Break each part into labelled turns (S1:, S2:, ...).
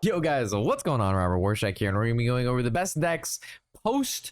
S1: Yo guys, what's going on? Robert Warshack here, and we're going to be going over the best decks post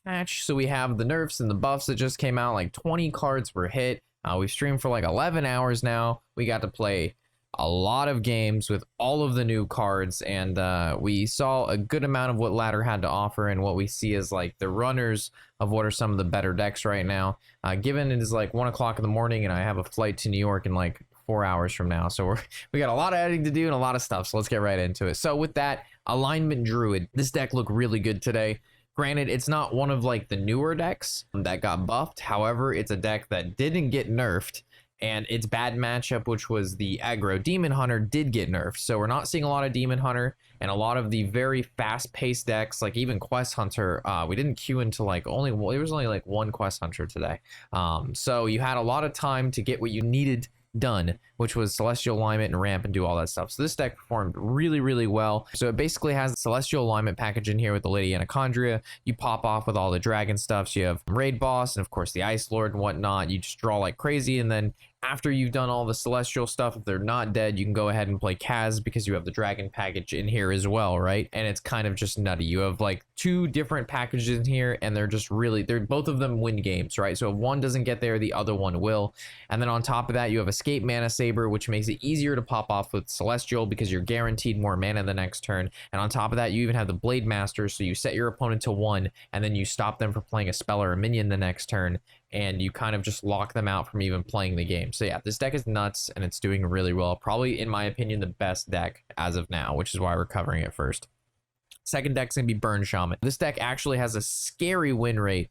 S1: patch. So we have the nerfs and the buffs that just came out. Like 20 cards were hit. We've streamed for like 11 hours now. We got to play a lot of games with all of the new cards, and we saw a good amount of what ladder had to offer and what we see as like the runners of what are some of the better decks right now. Given it is like 1 o'clock in the morning and I have a flight to New York in like 4 hours from now, so we got a lot of editing to do and a lot of stuff, so let's get right into it. So with that, alignment Druid, this deck looked really good today. Granted, it's not one of like the newer decks that got buffed. However, it's a deck that didn't get nerfed, and its bad matchup, which was the aggro Demon Hunter, did get nerfed. So we're not seeing a lot of Demon Hunter, and a lot of the very fast-paced decks, like even Quest Hunter, we didn't queue into like there was only like one Quest Hunter today. So you had a lot of time to get what you needed done, which was Celestial Alignment and Ramp and do all that stuff. So this deck performed really, really well. So it basically has the Celestial Alignment package in here with the Lady Anaconda. You pop off with all the dragon stuff. So you have Raid Boss and of course the Ice Lord and whatnot. You just draw like crazy, and then after you've done all the celestial stuff, if they're not dead, you can go ahead and play Kaz because you have the dragon package in here as well, right? And it's kind of just nutty. You have like 2 different packages in here, and they're both of them win games, right? So if one doesn't get there, the other one will. And then on top of that, you have Escape Mana Saber, which makes it easier to pop off with celestial because you're guaranteed more mana the next turn. And on top of that, you even have the Blade Master, so you set your opponent to 1, and then you stop them from playing a spell or a minion the next turn, and you kind of just lock them out from even playing the game. So yeah, this deck is nuts, and it's doing really well. Probably, in my opinion, the best deck as of now, which is why we're covering it first. Second deck's gonna be Burn Shaman. This deck actually has a scary win rate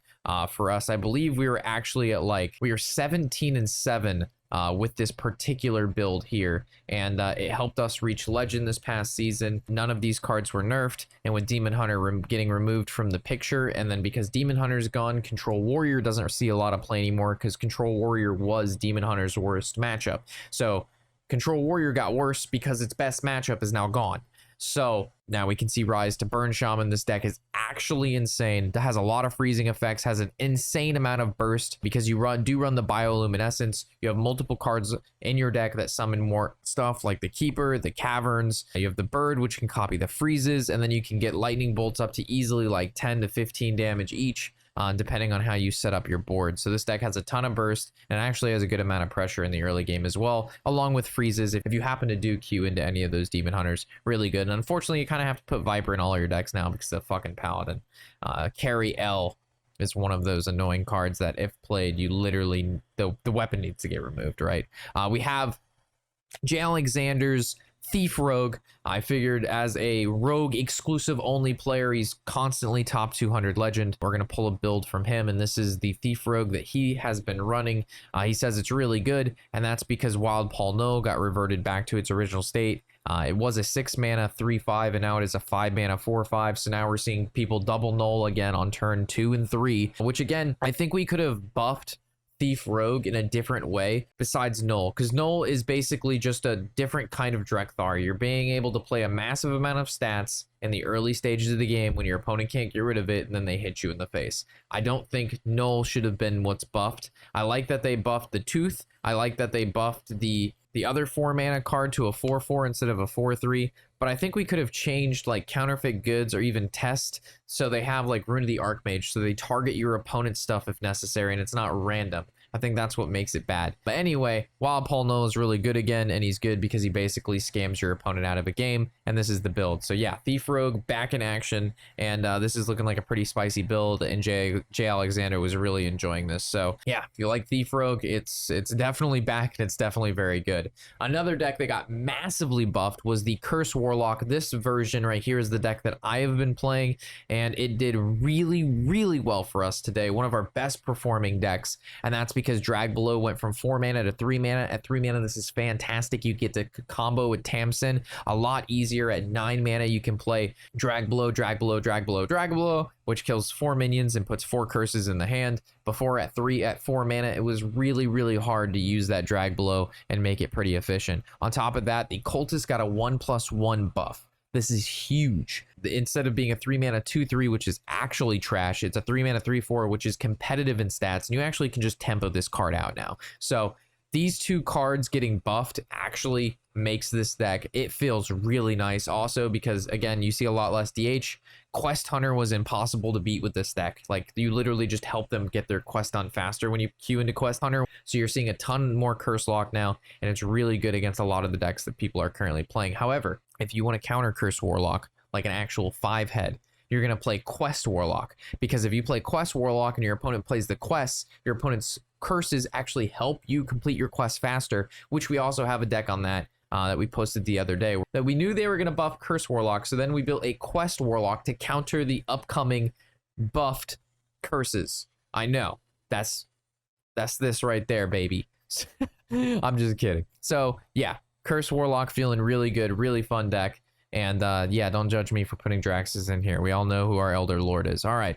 S1: for us. I believe we were actually at we were 17-7 with this particular build here, and it helped us reach Legend this past season. None of these cards were nerfed, and with Demon Hunter getting removed from the picture, and then because Demon Hunter's gone, Control Warrior doesn't see a lot of play anymore because Control Warrior was Demon Hunter's worst matchup. So Control Warrior got worse because its best matchup is now gone. So now we can see rise to Burn Shaman. This deck is actually insane. It has a lot of freezing effects, has an insane amount of burst because you do run the bioluminescence. You have multiple cards in your deck that summon more stuff like the Keeper, the Caverns. You have the Bird, which can copy the freezes, and then you can get lightning bolts up to easily like 10 to 15 damage each. Depending on how you set up your board. So this deck has a ton of burst and actually has a good amount of pressure in the early game as well, along with freezes if you happen to do queue into any of those Demon Hunters. Really good. And unfortunately, you kind of have to put Viper in all your decks now because of the fucking Paladin. Carry L is one of those annoying cards that if played, you literally, the weapon needs to get removed, right? We have J. Alexander's Thief Rogue. I figured as a Rogue exclusive only player, he's constantly top 200 legend. We're going to pull a build from him, and this is the Thief Rogue that he has been running. He says it's really good, and that's because Wild Paul No got reverted back to its original state. It was a 6 mana 3/5, and now it is a 5 mana 4/5. So now we're seeing people double null again on turn 2 and 3, which again, I think we could have buffed Thief Rogue in a different way besides Null, because Null is basically just a different kind of Drekthar. You're being able to play a massive amount of stats in the early stages of the game when your opponent can't get rid of it, and then they hit you in the face. I don't think Null should have been what's buffed. I like that they buffed the Tooth. I like that they buffed the other 4 mana card to a 4/4 instead of a 4/3, but I think we could have changed like Counterfeit Goods or even Test so they have like Rune of the Archmage, so they target your opponent's stuff if necessary and it's not random. I think that's what makes it bad. But anyway, Wild Paul No is really good again, and he's good because he basically scams your opponent out of a game, and this is the build. So yeah, Thief Rogue back in action, and this is looking like a pretty spicy build, and J. Alexander was really enjoying this. So yeah, if you like Thief Rogue, it's definitely back, and it's definitely very good. Another deck that got massively buffed was the Curse Warlock. This version right here is the deck that I have been playing, and it did really, really well for us today. One of our best performing decks, and that's because Drag Below went from 4 mana to 3 mana. At 3 mana, this is fantastic. You get to combo with Tamsin a lot easier. At 9 mana, you can play Drag Below, Drag Below, Drag Below, Drag Below, which kills 4 minions and puts 4 curses in the hand. Before at 4 mana, it was really, really hard to use that Drag Below and make it pretty efficient. On top of that, the Cultist got a 1+1 buff. This is huge. Instead of being a 3 mana 2/3, which is actually trash, it's a 3 mana 3/4, which is competitive in stats, and you actually can just tempo this card out now. So these two cards getting buffed actually makes this deck, it feels really nice. Also because again, you see a lot less DH. Quest Hunter was impossible to beat with this deck. Like, you literally just help them get their quest done faster when you queue into Quest Hunter. So you're seeing a ton more Curse Lock now, and it's really good against a lot of the decks that people are currently playing. However, if you want to counter Curse Warlock, like an actual 5-head, you're going to play Quest Warlock. Because if you play Quest Warlock and your opponent plays the quests, your opponent's curses actually help you complete your quest faster, which we also have a deck on that. That we posted the other day, that we knew they were going to buff Curse Warlock, so then we built a Quest Warlock to counter the upcoming buffed curses. I know, that's this right there, baby. I'm just kidding. So yeah, Curse Warlock feeling really good, really fun deck. And yeah, don't judge me for putting Draxes in here. We all know who our Elder Lord is. All right,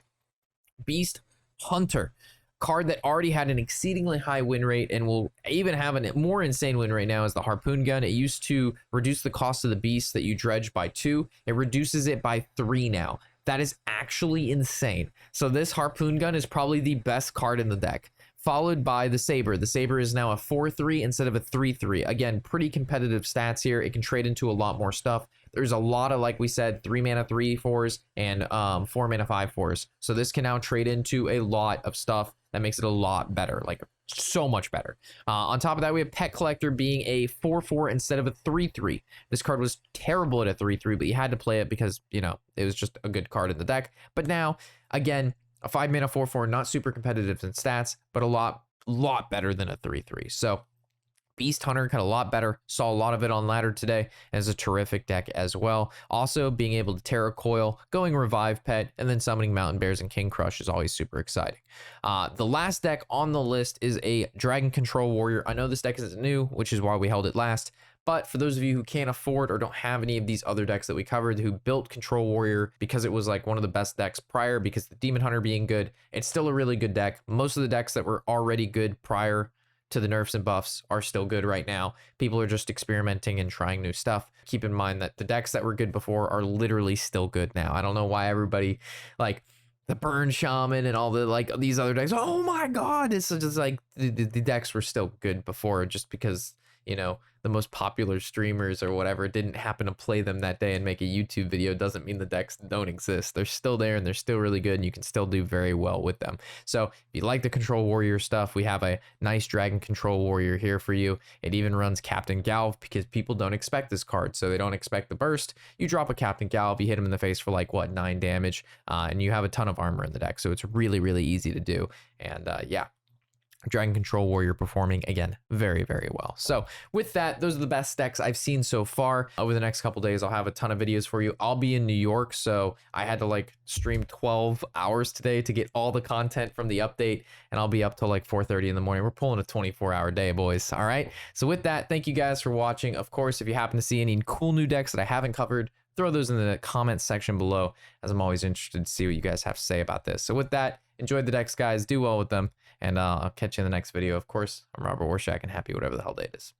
S1: Beast Hunter. Card that already had an exceedingly high win rate and will even have a more insane win rate now is the Harpoon Gun. It used to reduce the cost of the beast that you dredge by 2. It reduces it by 3 now. That is actually insane. So this Harpoon Gun is probably the best card in the deck, followed by the Saber. The Saber is now a 4-3 instead of a 3-3. Again, pretty competitive stats here. It can trade into a lot more stuff. There's a lot of, like we said, 3-mana 3/4s and 4-mana 5/4s. So this can now trade into a lot of stuff. That makes it a lot better, like so much better. On top of that, we have Pet Collector being a 4-4 instead of a 3-3. This card was terrible at a 3-3, but you had to play it because, you know, it was just a good card in the deck. But now, again, a 5-mana 4/4, not super competitive in stats, but a lot better than a 3-3. So Beast Hunter got a lot better. Saw a lot of it on ladder today as a terrific deck as well. Also, being able to Terra Coil, going Revive Pet, and then summoning Mountain Bears and King Crush is always super exciting. The last deck on the list is a Dragon Control Warrior. I know this deck isn't new, which is why we held it last. But for those of you who can't afford or don't have any of these other decks that we covered, who built Control Warrior because it was like one of the best decks prior, because the Demon Hunter being good, it's still a really good deck. Most of the decks that were already good prior to the nerfs and buffs are still good right now. People are just experimenting and trying new stuff. Keep in mind that the decks that were good before are literally still good now. I don't know why everybody, like the Burn Shaman and all the, like, these other decks, oh my god, it's just like the decks were still good before, just because, you know, the most popular streamers or whatever didn't happen to play them that day and make a YouTube video doesn't mean the decks don't exist. They're still there and they're still really good, and you can still do very well with them. So if you like the Control Warrior stuff, we have a nice Dragon Control Warrior here for you. It even runs Captain Galv because people don't expect this card, so they don't expect the burst. You drop a Captain Galv, you hit him in the face for like, what, 9 damage, and you have a ton of armor in the deck, so it's really, really easy to do. And yeah, Dragon Control Warrior performing again very, very well. So with that, those are the best decks I've seen so far. Over the next couple days, I'll have a ton of videos for you. I'll be in New York, so I had to like stream 12 hours today to get all the content from the update, and I'll be up till like 4:30 in the morning. We're pulling a 24-hour day, boys. All right, so with that, thank you guys for watching. Of course, if you happen to see any cool new decks that I haven't covered, throw those in the comments section below, as I'm always interested to see what you guys have to say about this. So with that, enjoy the decks, guys. Do well with them. And I'll catch you in the next video. Of course, I'm Robert Warshack, and happy whatever the hell day it is.